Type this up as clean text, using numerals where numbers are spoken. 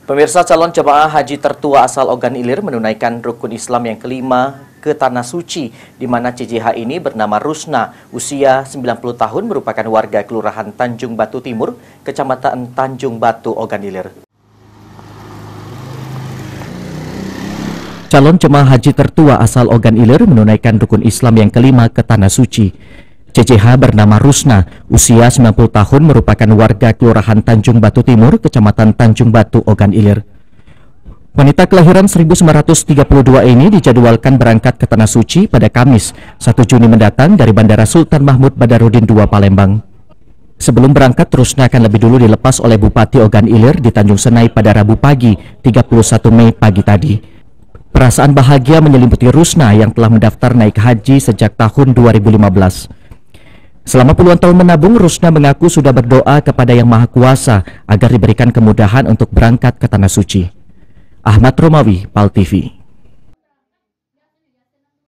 Pemirsa, calon jemaah haji tertua asal Ogan Ilir menunaikan rukun Islam yang kelima ke Tanah Suci, di mana CJH ini bernama Rusna, usia 90 tahun, merupakan warga Kelurahan Tanjung Batu Timur, Kecamatan Tanjung Batu, Ogan Ilir. Calon jemaah haji tertua asal Ogan Ilir menunaikan rukun Islam yang kelima ke Tanah Suci. CJH bernama Rusna, usia 90 tahun, merupakan warga Kelurahan Tanjung Batu Timur, Kecamatan Tanjung Batu, Ogan Ilir. Wanita kelahiran 1932 ini dijadwalkan berangkat ke Tanah Suci pada Kamis, 1 Juni mendatang dari Bandara Sultan Mahmud Badarudin II Palembang. Sebelum berangkat, Rusna akan lebih dulu dilepas oleh Bupati Ogan Ilir di Tanjung Senai pada Rabu pagi, 31 Mei pagi tadi. Perasaan bahagia menyelimuti Rusna yang telah mendaftar naik haji sejak tahun 2015. Selama puluhan tahun menabung, Rusna mengaku sudah berdoa kepada Yang Maha Kuasa agar diberikan kemudahan untuk berangkat ke Tanah Suci. Ahmad Romawi, PAL TV.